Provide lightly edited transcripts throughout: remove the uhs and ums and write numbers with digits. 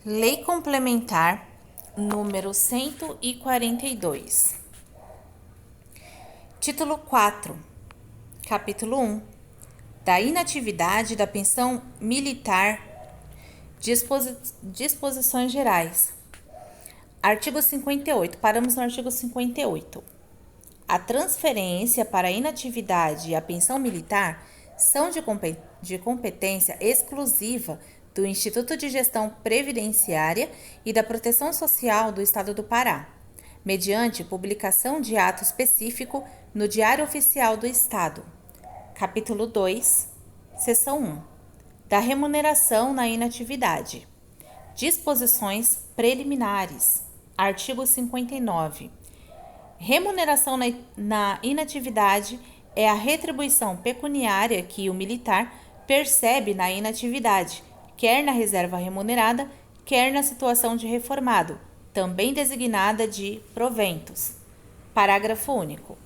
Lei Complementar número 142. Título 4, Capítulo 1. Da inatividade da pensão militar. Disposições gerais. Artigo 58. Paramos no artigo 58. A transferência para a inatividade e a pensão militar são de competência exclusiva do Instituto de Gestão Previdenciária e da Proteção Social do Estado do Pará, mediante publicação de ato específico no Diário Oficial do Estado. Capítulo 2, Seção 1. Da remuneração na inatividade. Disposições preliminares. Artigo 59. Remuneração na inatividade é a retribuição pecuniária que o militar percebe na inatividade, quer na reserva remunerada, quer na situação de reformado, também designada de proventos. Parágrafo único.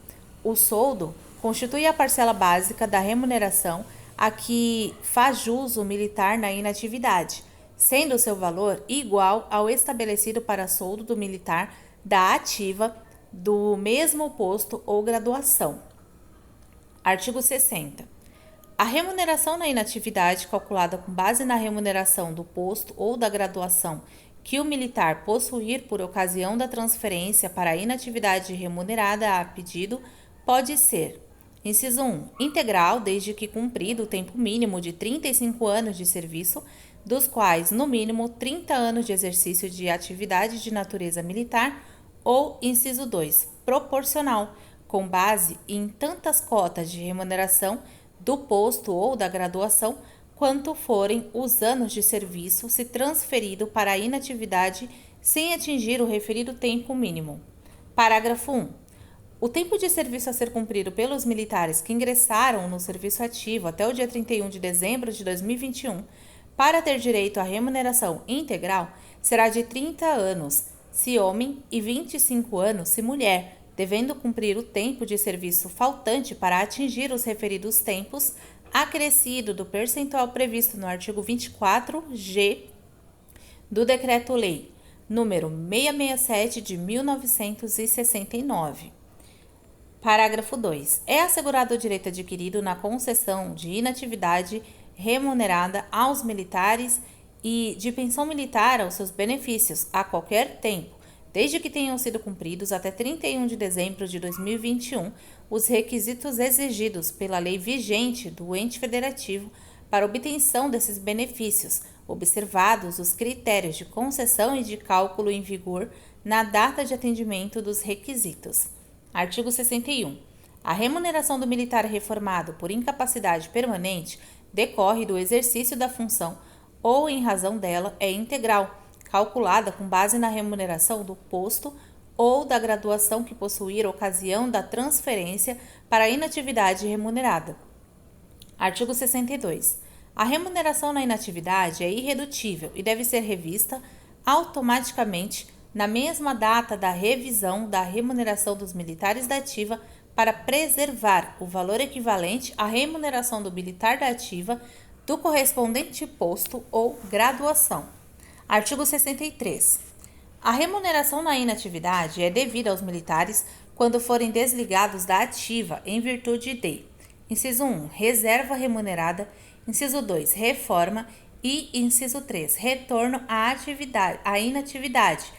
O soldo constitui a parcela básica da remuneração a que faz jus o militar na inatividade, sendo o seu valor igual ao estabelecido para soldo do militar da ativa do mesmo posto ou graduação. Artigo 60. A remuneração na inatividade, calculada com base na remuneração do posto ou da graduação que o militar possuir por ocasião da transferência para a inatividade remunerada a pedido, pode ser: inciso 1. Integral, desde que cumprido o tempo mínimo de 35 anos de serviço, dos quais, no mínimo, 30 anos de exercício de atividade de natureza militar, ou, inciso 2, proporcional, com base em tantas cotas de remuneração do posto ou da graduação, quanto forem os anos de serviço se transferido para a inatividade sem atingir o referido tempo mínimo. Parágrafo 1. O tempo de serviço a ser cumprido pelos militares que ingressaram no serviço ativo até o dia 31 de dezembro de 2021, para ter direito à remuneração integral, será de 30 anos, se homem, e 25 anos, se mulher, devendo cumprir o tempo de serviço faltante para atingir os referidos tempos, acrescido do percentual previsto no artigo 24-G do Decreto-Lei número 667 de 1969. Parágrafo 2. É assegurado o direito adquirido na concessão de inatividade remunerada aos militares e de pensão militar aos seus benefícios a qualquer tempo, desde que tenham sido cumpridos até 31 de dezembro de 2021 os requisitos exigidos pela lei vigente do ente federativo para obtenção desses benefícios, observados os critérios de concessão e de cálculo em vigor na data de atendimento dos requisitos. Artigo 61. A remuneração do militar reformado por incapacidade permanente decorre do exercício da função ou em razão dela é integral, calculada com base na remuneração do posto ou da graduação que possuir ocasião da transferência para a inatividade remunerada. Artigo 62. A remuneração na inatividade é irredutível e deve ser revista automaticamente na mesma data da revisão da remuneração dos militares da ativa para preservar o valor equivalente à remuneração do militar da ativa do correspondente posto ou graduação. Artigo 63. A remuneração na inatividade é devida aos militares quando forem desligados da ativa em virtude de: inciso 1, reserva remunerada; inciso 2, reforma; e inciso 3, retorno à inatividade,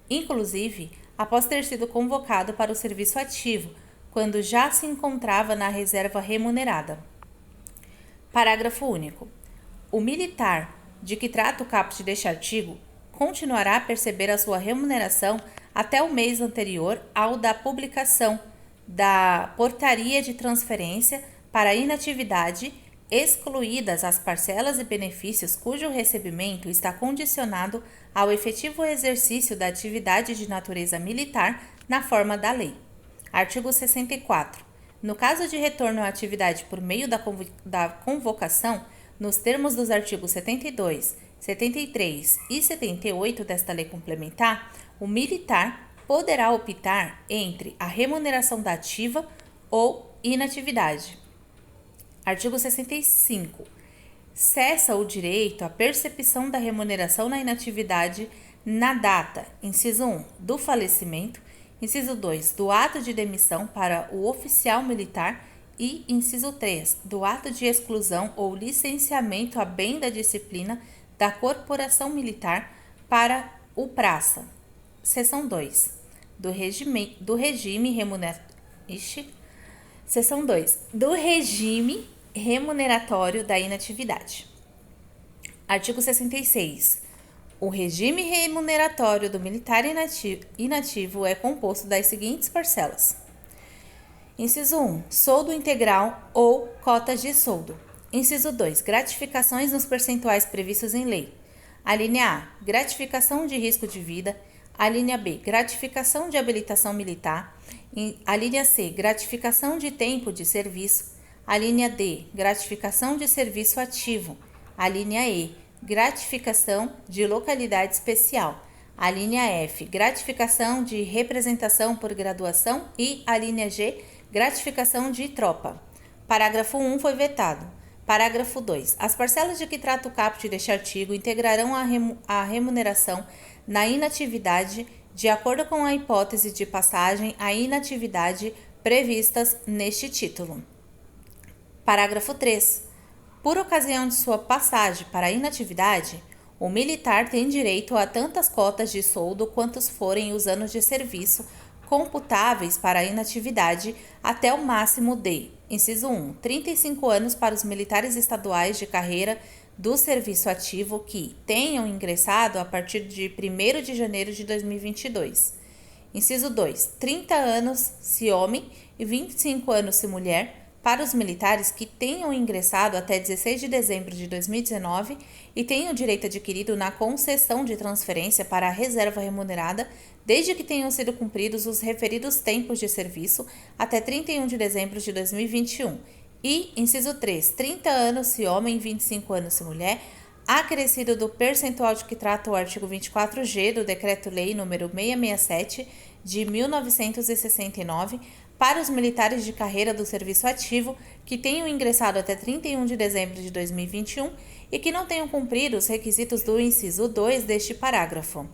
inclusive após ter sido convocado para o serviço ativo, quando já se encontrava na reserva remunerada. Parágrafo único. O militar de que trata o caput deste artigo continuará a perceber a sua remuneração até o mês anterior ao da publicação da portaria de transferência para a inatividade, excluídas as parcelas e benefícios cujo recebimento está condicionado ao efetivo exercício da atividade de natureza militar na forma da lei. Artigo 64. No caso de retorno à atividade por meio da convocação, nos termos dos artigos 72, 73 e 78 desta lei complementar, o militar poderá optar entre a remuneração da ativa ou inatividade. Artigo 65. cessa o direito à percepção da remuneração na inatividade na data, inciso 1, do falecimento, inciso 2, do ato de demissão para o oficial militar e, inciso 3, do ato de exclusão ou licenciamento a bem da disciplina da corporação militar para o praça. Seção 2, do regime remuneratório da inatividade. Artigo 66. O regime remuneratório do militar inativo é composto das seguintes parcelas. Inciso 1. Soldo integral ou cotas de soldo. Inciso 2. Gratificações nos percentuais previstos em lei. A linha A. Gratificação de risco de vida. A linha B. Gratificação de habilitação militar. A linha C. Gratificação de tempo de serviço. A linha D. Gratificação de serviço ativo. A linha E. Gratificação de localidade especial. A linha F. Gratificação de representação por graduação. E a linha G. Gratificação de tropa. Parágrafo 1 foi vetado. Parágrafo 2. As parcelas de que trata o caput deste artigo integrarão a remuneração na inatividade de acordo com a hipótese de passagem à inatividade previstas neste título. Parágrafo 3. Por ocasião de sua passagem para a inatividade, o militar tem direito a tantas cotas de soldo quantos forem os anos de serviço computáveis para a inatividade até o máximo de, inciso 1, 35 anos para os militares estaduais de carreira do serviço ativo que tenham ingressado a partir de 1º de janeiro de 2022. Inciso 2, 30 anos se homem e 25 anos se mulher para os militares que tenham ingressado até 16 de dezembro de 2019 e tenham direito adquirido na concessão de transferência para a reserva remunerada, desde que tenham sido cumpridos os referidos tempos de serviço até 31 de dezembro de 2021. E, inciso 3, 30 anos se homem e 25 anos se mulher, acrescido do percentual de que trata o artigo 24G do Decreto-Lei nº 667 de 1969, para os militares de carreira do serviço ativo que tenham ingressado até 31 de dezembro de 2021 e que não tenham cumprido os requisitos do inciso 2 deste parágrafo.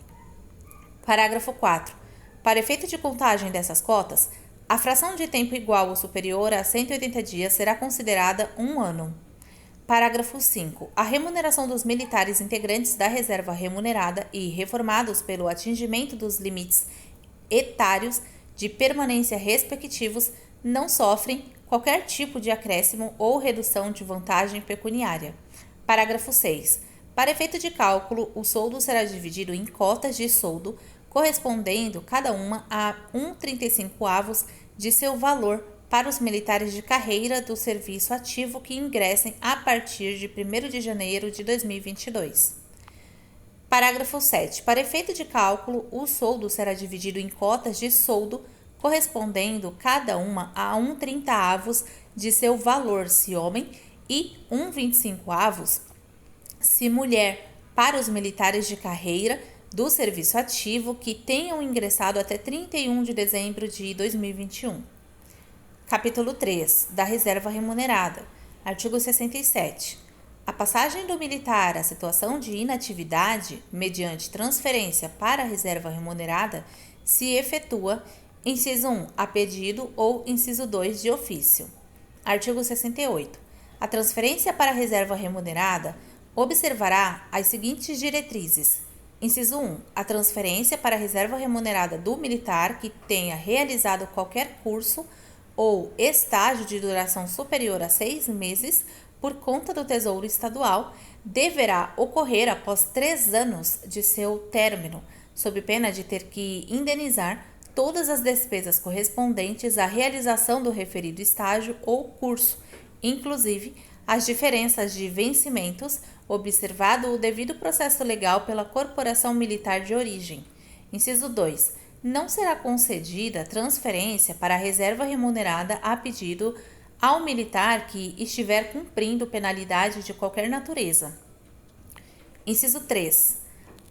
Parágrafo 4. Para efeito de contagem dessas cotas, a fração de tempo igual ou superior a 180 dias será considerada 1 ano. Parágrafo 5. A remuneração dos militares integrantes da reserva remunerada e reformados pelo atingimento dos limites etários de permanência respectivos não sofrem qualquer tipo de acréscimo ou redução de vantagem pecuniária. Parágrafo 6. Para efeito de cálculo, o soldo será dividido em cotas de soldo, correspondendo cada uma a 1/35 de seu valor para os militares de carreira do serviço ativo que ingressem a partir de 1º de janeiro de 2022. Parágrafo 7. Para efeito de cálculo, o soldo será dividido em cotas de soldo, correspondendo cada uma a 1/30 de seu valor se homem e 1/25 se mulher para os militares de carreira do serviço ativo que tenham ingressado até 31 de dezembro de 2021. Capítulo 3. Da reserva remunerada. Artigo 67. A passagem do militar à situação de inatividade, mediante transferência para a reserva remunerada, se efetua, inciso 1, a pedido ou inciso 2 de ofício. Artigo 68. A transferência para a reserva remunerada observará as seguintes diretrizes. Inciso 1. A transferência para a reserva remunerada do militar que tenha realizado qualquer curso ou estágio de duração superior a 6 meses por conta do Tesouro Estadual deverá ocorrer após 3 anos de seu término, sob pena de ter que indenizar todas as despesas correspondentes à realização do referido estágio ou curso, inclusive as diferenças de vencimentos, observado o devido processo legal pela corporação militar de origem. Inciso 2. Não será concedida transferência para a reserva remunerada a pedido ao militar que estiver cumprindo penalidade de qualquer natureza. Inciso 3.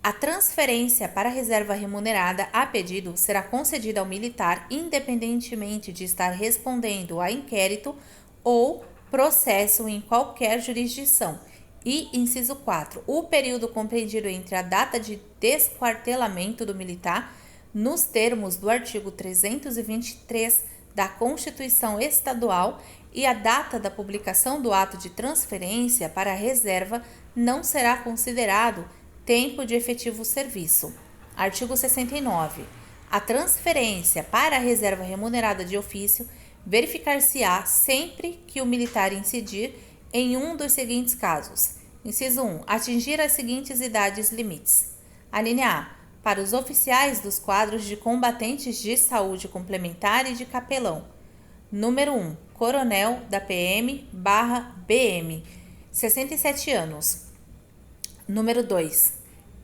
A transferência para a reserva remunerada a pedido será concedida ao militar independentemente de estar respondendo a inquérito ou processo em qualquer jurisdição, E inciso 4. O período compreendido entre a data de desquartelamento do militar, nos termos do artigo 323 da Constituição Estadual, e a data da publicação do ato de transferência para a reserva não será considerado tempo de efetivo serviço. Artigo 69. A transferência para a reserva remunerada de ofício verificar-se-á sempre que o militar incidir em um dos seguintes casos. Inciso 1. Atingir as seguintes idades limites. A linha A. Para os oficiais dos quadros de combatentes de saúde complementar e de capelão. Número 1. Coronel da PM/BM, 67 anos. Número 2.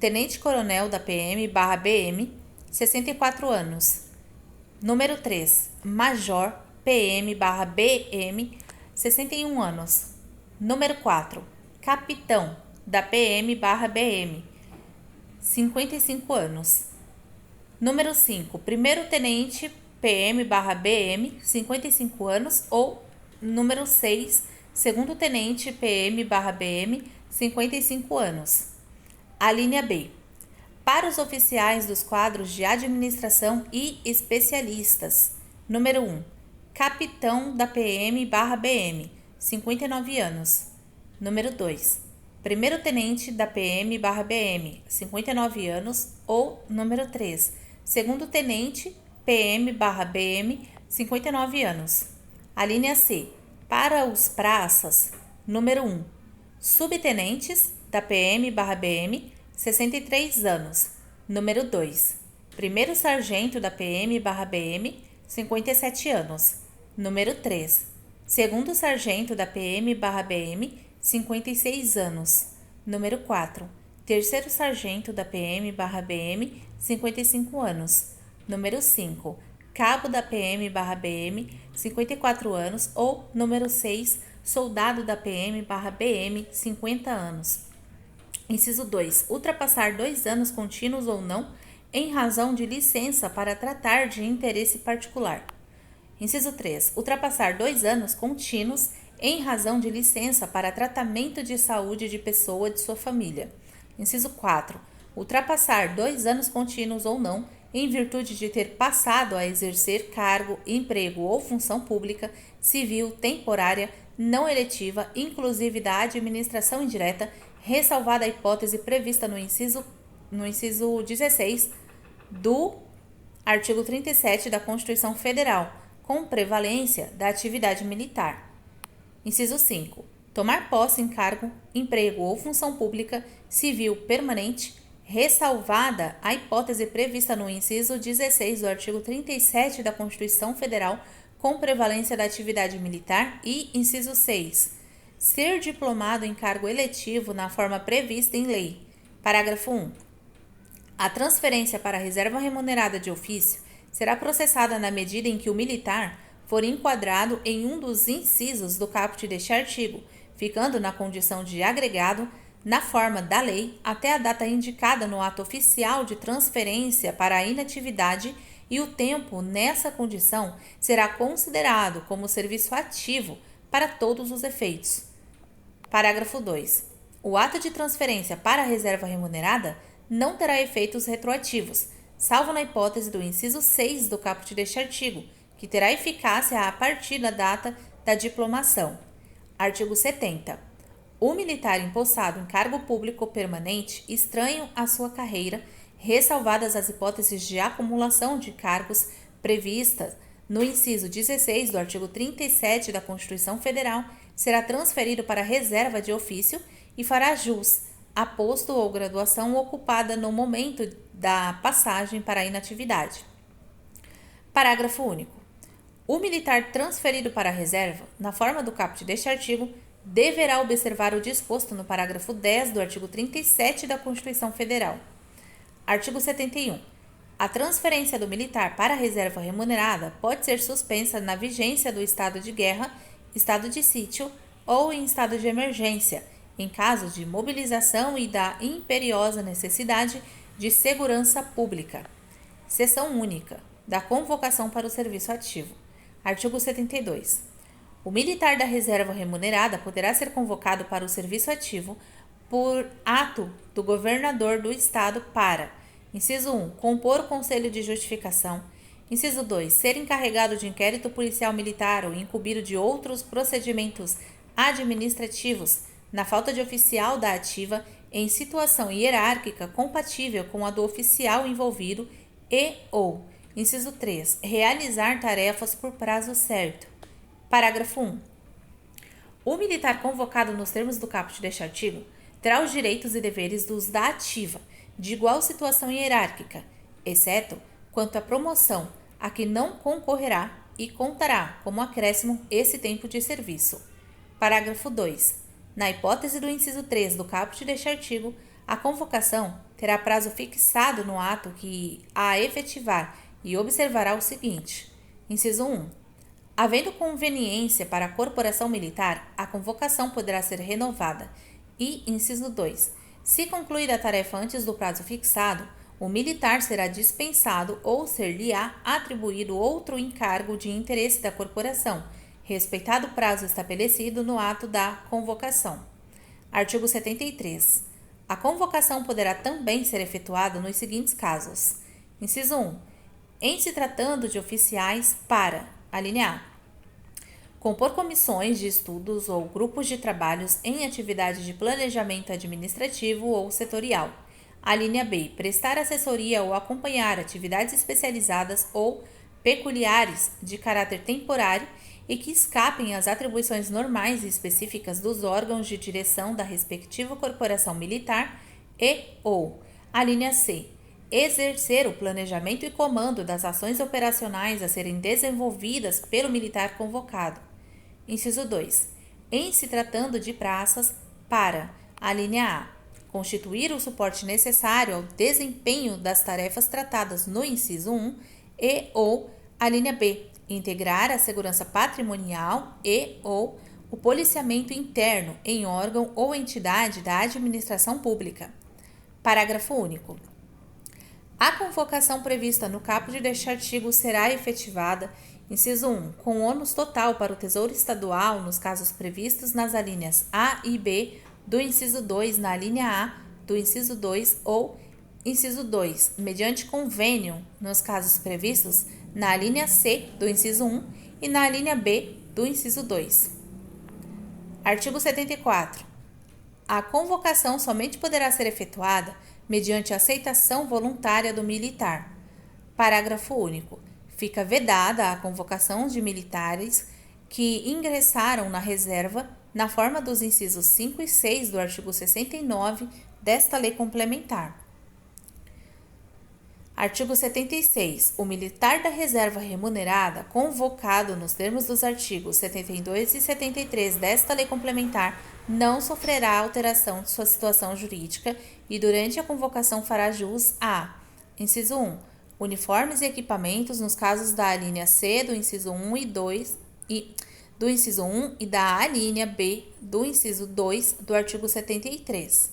Tenente-coronel da PM/BM, 64 anos. Número 3. Major PM/BM, 61 anos. Número 4. Capitão da PM/BM, 55 anos. Número 5. Primeiro-tenente PM/BM, 55 anos. Ou número 6. Segundo-tenente PM/BM, 55 anos. A linha B. Para os oficiais dos quadros de administração e especialistas. Número 1. Capitão da PM/BM, 59 anos. Número 2. Primeiro-tenente da PM/BM, 59 anos. Ou número 3. Segundo-tenente PM/BM, 59 anos. A linha C. Para os praças. Número 1. Subtenentes da PM/BM, 63 anos. Número 2. Primeiro sargento da PM/BM, 57 anos. Número 3. Segundo sargento da PM/BM, 56 anos. Número 4. Terceiro sargento da PM/BM, 55 anos. Número 5. Cabo da PM/BM, 54 anos. Ou número 6. Soldado da PM/BM, 50 anos. Inciso 2. Ultrapassar 2 anos contínuos ou não, em razão de licença para tratar de interesse particular. Inciso 3. Ultrapassar 2 anos contínuos em razão de licença para tratamento de saúde de pessoa de sua família. Inciso 4. Ultrapassar 2 anos contínuos ou não, em virtude de ter passado a exercer cargo, emprego ou função pública, civil, temporária, não eletiva, inclusive da administração indireta, ressalvada a hipótese prevista no inciso 16 do artigo 37 da Constituição Federal, com prevalência da atividade militar. Inciso 5. Tomar posse em cargo, emprego ou função pública, civil permanente, ressalvada a hipótese prevista no inciso 16 do artigo 37 da Constituição Federal, com prevalência da atividade militar. E inciso 6. Ser diplomado em cargo eletivo na forma prevista em lei. Parágrafo 1. A transferência para a reserva remunerada de ofício será processada na medida em que o militar for enquadrado em um dos incisos do caput deste artigo, ficando na condição de agregado na forma da lei até a data indicada no ato oficial de transferência para a inatividade, e o tempo nessa condição será considerado como serviço ativo para todos os efeitos. Parágrafo 2. O ato de transferência para a reserva remunerada não terá efeitos retroativos, salvo na hipótese do inciso 6 do caput deste artigo, que terá eficácia a partir da data da diplomação. Artigo 70. O militar empossado em cargo público permanente estranho à sua carreira, ressalvadas as hipóteses de acumulação de cargos previstas no inciso 16 do artigo 37 da Constituição Federal, será transferido para a reserva de ofício e fará jus a posto ou graduação ocupada no momento da passagem para a inatividade. Parágrafo único. O militar transferido para a reserva, na forma do caput deste artigo, deverá observar o disposto no parágrafo 10 do artigo 37 da Constituição Federal. Artigo 71. A transferência do militar para a reserva remunerada pode ser suspensa na vigência do estado de guerra, estado de sítio ou em estado de emergência, em caso de mobilização e da imperiosa necessidade de segurança pública. Seção única da convocação para o serviço ativo. Artigo 72. O militar da reserva remunerada poderá ser convocado para o serviço ativo por ato do governador do estado para: inciso 1, compor o conselho de justificação. Inciso 2, ser encarregado de inquérito policial militar ou incumbido de outros procedimentos administrativos, na falta de oficial da ativa, em situação hierárquica compatível com a do oficial envolvido ou, inciso 3, realizar tarefas por prazo certo. Parágrafo 1. O militar convocado nos termos do caput deste artigo terá os direitos e deveres dos da ativa, de igual situação hierárquica, exceto quanto à promoção, a que não concorrerá e contará como acréscimo esse tempo de serviço. Parágrafo 2. Na hipótese do inciso 3 do caput deste artigo, a convocação terá prazo fixado no ato que a efetivar e observará o seguinte: inciso 1. Havendo conveniência para a corporação militar, a convocação poderá ser renovada. E, inciso 2. Se concluir a tarefa antes do prazo fixado, o militar será dispensado ou ser-lhe-á atribuído outro encargo de interesse da corporação, respeitado o prazo estabelecido no ato da convocação. Artigo 73. A convocação poderá também ser efetuada nos seguintes casos. Inciso 1. Em se tratando de oficiais para: alínea A, compor comissões de estudos ou grupos de trabalhos em atividade de planejamento administrativo ou setorial. Alínea B, prestar assessoria ou acompanhar atividades especializadas ou peculiares de caráter temporário e que escapem às atribuições normais e específicas dos órgãos de direção da respectiva corporação militar ou, alínea C, exercer o planejamento e comando das ações operacionais a serem desenvolvidas pelo militar convocado. Inciso 2. Em se tratando de praças, para: alínea A, constituir o suporte necessário ao desempenho das tarefas tratadas no inciso 1 ou, alínea B, integrar a segurança patrimonial ou o policiamento interno em órgão ou entidade da administração pública. Parágrafo único. A convocação prevista no caput deste artigo será efetivada, inciso 1, com ônus total para o Tesouro Estadual nos casos previstos nas alíneas A e B do inciso 2 na alínea A do inciso 2 ou, inciso 2, mediante convênio nos casos previstos na alínea C do inciso 1 e na alínea B do inciso 2. Artigo 74. A convocação somente poderá ser efetuada mediante aceitação voluntária do militar. Parágrafo único. Fica vedada a convocação de militares que ingressaram na reserva na forma dos incisos 5 e 6 do artigo 69 desta lei complementar. Artigo 76. O militar da reserva remunerada, convocado nos termos dos artigos 72 e 73 desta lei complementar, não sofrerá alteração de sua situação jurídica e durante a convocação fará jus a: inciso 1, uniformes e equipamentos nos casos da alínea C do inciso 1 e 2 do inciso 1 e da alínea B do inciso 2 do artigo 73.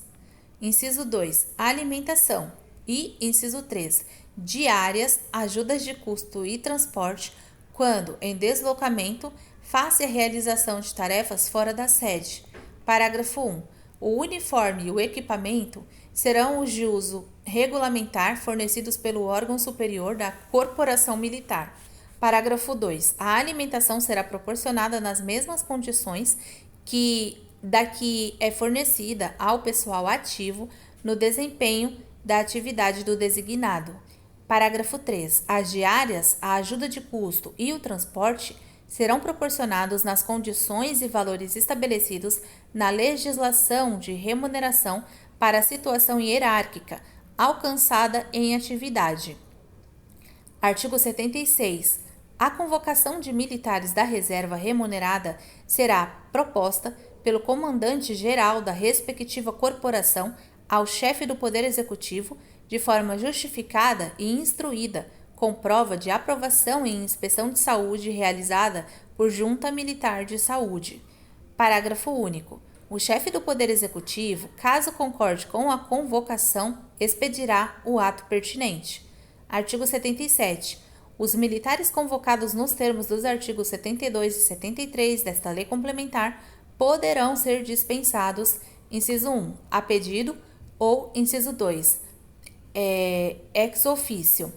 Inciso 2, alimentação. E, inciso 3, diárias, ajudas de custo e transporte, quando em deslocamento, face a realização de tarefas fora da sede. Parágrafo 1. O uniforme e o equipamento serão os de uso regulamentar fornecidos pelo órgão superior da corporação militar. Parágrafo 2. A alimentação será proporcionada nas mesmas condições que é fornecida ao pessoal ativo no desempenho da atividade do designado. Parágrafo 3. As diárias, a ajuda de custo e o transporte serão proporcionados nas condições e valores estabelecidos na legislação de remuneração para a situação hierárquica alcançada em atividade. Artigo 76. A convocação de militares da reserva remunerada será proposta pelo comandante-geral da respectiva corporação ao chefe do Poder Executivo de forma justificada e instruída, com prova de aprovação em inspeção de saúde realizada por Junta Militar de Saúde. Parágrafo único. O chefe do Poder Executivo, caso concorde com a convocação, expedirá o ato pertinente. Artigo 77. Os militares convocados nos termos dos artigos 72 e 73 desta lei complementar poderão ser dispensados, inciso 1, a pedido, ou inciso 2, ex officio.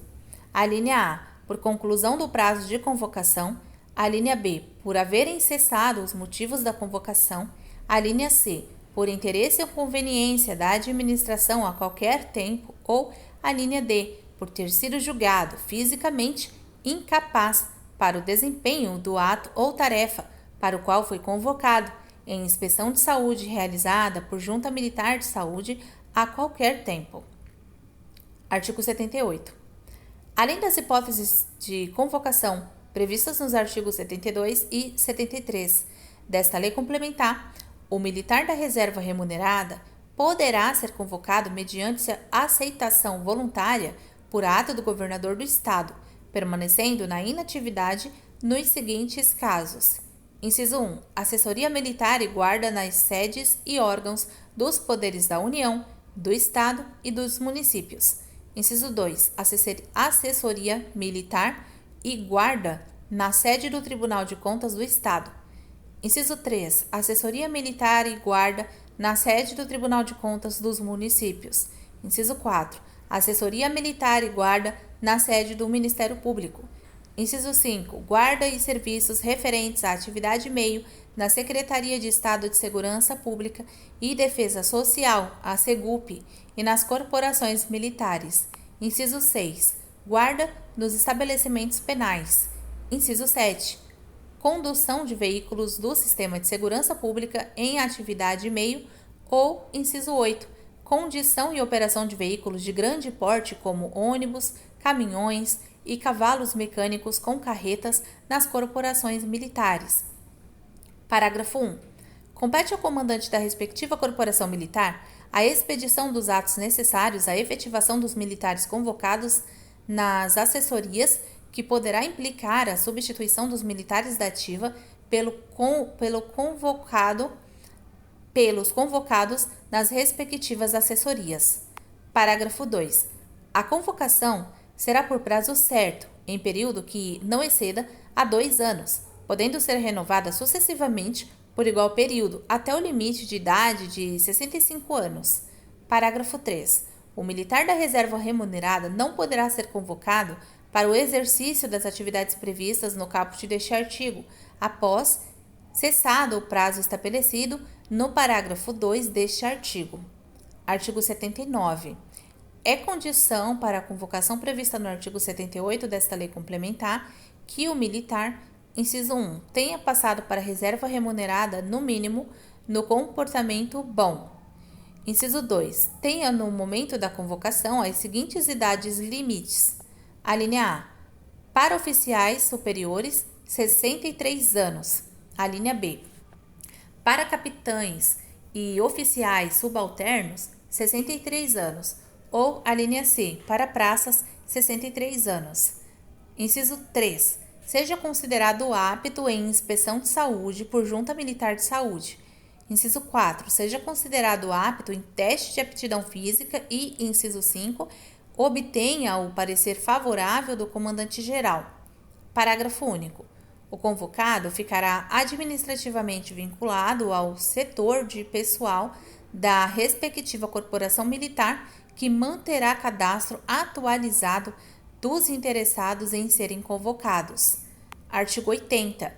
A linha A, por conclusão do prazo de convocação. A linha B, por haverem cessado os motivos da convocação. A linha C, por interesse ou conveniência da administração a qualquer tempo. Ou a linha D, por ter sido julgado fisicamente incapaz para o desempenho do ato ou tarefa para o qual foi convocado, em inspeção de saúde realizada por junta militar de saúde a qualquer tempo. Artigo 78. Além das hipóteses de convocação previstas nos artigos 72 e 73 desta lei complementar, o militar da reserva remunerada poderá ser convocado mediante a aceitação voluntária por ato do governador do estado, permanecendo na inatividade nos seguintes casos. Inciso 1. Assessoria militar e guarda nas sedes e órgãos dos poderes da União, do Estado e dos municípios. Inciso 2. Assessoria militar e guarda na sede do Tribunal de Contas do Estado. Inciso 3. Assessoria militar e guarda na sede do Tribunal de Contas dos municípios. Inciso 4. Assessoria militar e guarda na sede do Ministério Público. Inciso 5. Guarda e serviços referentes à atividade meio na Secretaria de Estado de Segurança Pública e Defesa Social, a SEGUP, e nas corporações militares. Inciso 6. Guarda nos estabelecimentos penais. Inciso 7. Condução de veículos do Sistema de Segurança Pública em atividade meio. Ou, inciso 8. Condição e operação de veículos de grande porte como ônibus, caminhões e cavalos mecânicos com carretas nas corporações militares. Parágrafo 1. Compete ao comandante da respectiva corporação militar a expedição dos atos necessários à efetivação dos militares convocados nas assessorias, que poderá implicar a substituição dos militares da ativa pelos convocados nas respectivas assessorias. Parágrafo 2. A convocação será por prazo certo, em período que não exceda a 2 anos, podendo ser renovada sucessivamente por igual período até o limite de idade de 65 anos. Parágrafo 3. O militar da reserva remunerada não poderá ser convocado para o exercício das atividades previstas no caput deste artigo, após cessado o prazo estabelecido no parágrafo 2 deste artigo. Artigo 79. É condição para a convocação prevista no artigo 78 desta lei complementar que o militar, inciso 1, tenha passado para a reserva remunerada, no mínimo, no comportamento bom. Inciso 2, tenha no momento da convocação as seguintes idades limites. A linha A, para oficiais superiores, 63 anos. A linha B, para capitães e oficiais subalternos, 63 anos. Ou a linha C, para praças, 63 anos. Inciso 3. Seja considerado apto em inspeção de saúde por junta militar de saúde. Inciso 4. Seja considerado apto em teste de aptidão física e, inciso 5, obtenha o parecer favorável do comandante-geral. Parágrafo único. O convocado ficará administrativamente vinculado ao setor de pessoal da respectiva corporação militar, que manterá cadastro atualizado dos interessados em serem convocados. Artigo 80.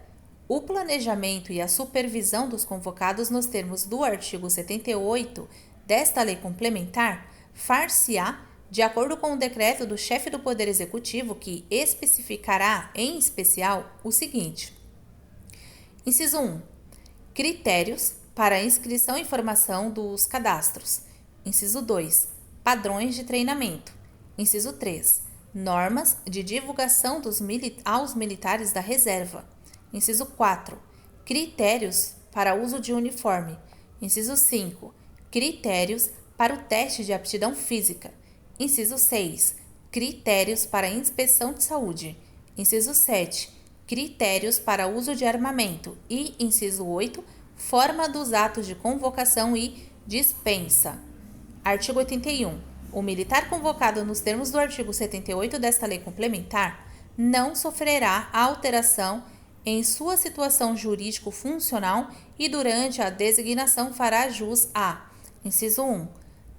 O planejamento e a supervisão dos convocados nos termos do artigo 78 desta lei complementar far-se-á de acordo com o decreto do chefe do Poder Executivo, que especificará, em especial, o seguinte. Inciso 1. Critérios para a inscrição e formação dos cadastros. Inciso 2. Padrões de treinamento. Inciso 3. Normas de divulgação aos militares da reserva. Inciso 4. Critérios para uso de uniforme. Inciso 5. Critérios para o teste de aptidão física. Inciso 6. Critérios para inspeção de saúde. Inciso 7. Critérios para uso de armamento. E, inciso 8. Forma dos atos de convocação e dispensa. Artigo 81. O militar convocado nos termos do artigo 78 desta lei complementar não sofrerá alteração em sua situação jurídico-funcional e durante a designação fará jus a: inciso 1,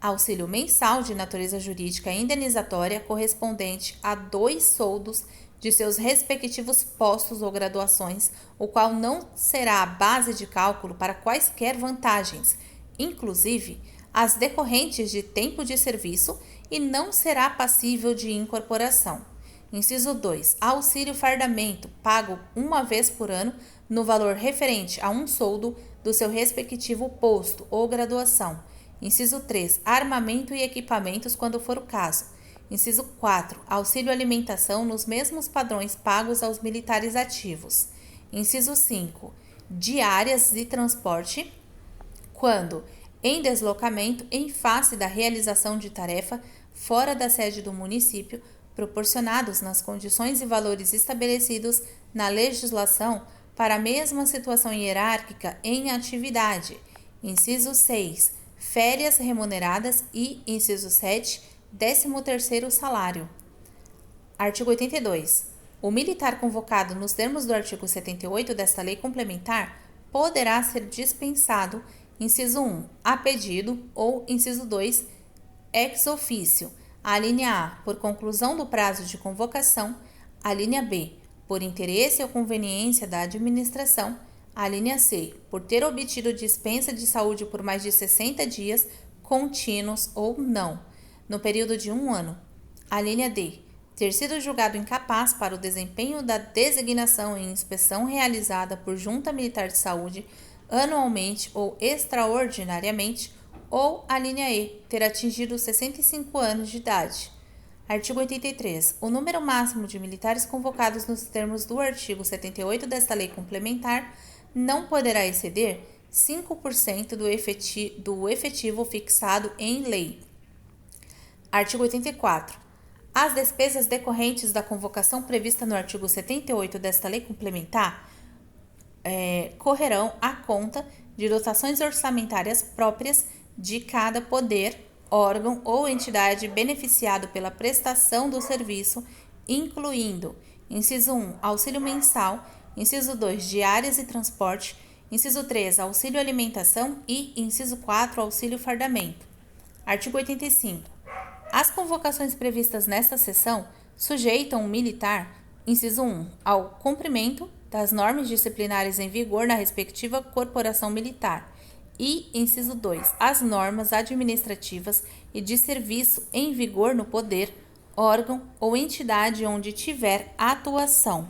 auxílio mensal de natureza jurídica indenizatória correspondente a 2 soldos de seus respectivos postos ou graduações, o qual não será a base de cálculo para quaisquer vantagens, inclusive as decorrentes de tempo de serviço, e não será passível de incorporação. Inciso 2. Auxílio fardamento, pago uma vez por ano no valor referente a um soldo do seu respectivo posto ou graduação. Inciso 3. Armamento e equipamentos, quando for o caso. Inciso 4. Auxílio alimentação nos mesmos padrões pagos aos militares ativos. Inciso 5. Diárias de transporte, quando em deslocamento em face da realização de tarefa fora da sede do município, proporcionados nas condições e valores estabelecidos na legislação para a mesma situação hierárquica em atividade. Inciso 6. Férias remuneradas e, inciso 7, 13º salário. Artigo 82. O militar convocado nos termos do artigo 78 desta lei complementar poderá ser dispensado, inciso 1, a pedido, ou, inciso 2, ex officio, a linha A, por conclusão do prazo de convocação, a linha B, por interesse ou conveniência da administração, a linha C, por ter obtido dispensa de saúde por mais de 60 dias, contínuos ou não, no período de 1 ano. A linha D, ter sido julgado incapaz para o desempenho da designação em inspeção realizada por Junta Militar de Saúde, anualmente ou extraordinariamente, ou a linha E, ter atingido 65 anos de idade. Artigo 83. O número máximo de militares convocados nos termos do artigo 78 desta lei complementar não poderá exceder 5% do efetivo fixado em lei. Artigo 84. As despesas decorrentes da convocação prevista no artigo 78 desta lei complementar correrão à conta de dotações orçamentárias próprias de cada poder, órgão ou entidade beneficiado pela prestação do serviço, incluindo: inciso 1, auxílio mensal, inciso 2, diárias e transporte, inciso 3, auxílio alimentação e, inciso 4, auxílio fardamento. Artigo 85. As convocações previstas nesta seção sujeitam o militar, inciso 1, ao cumprimento das normas disciplinares em vigor na respectiva corporação militar e, inciso 2, as normas administrativas e de serviço em vigor no poder, órgão ou entidade onde tiver atuação.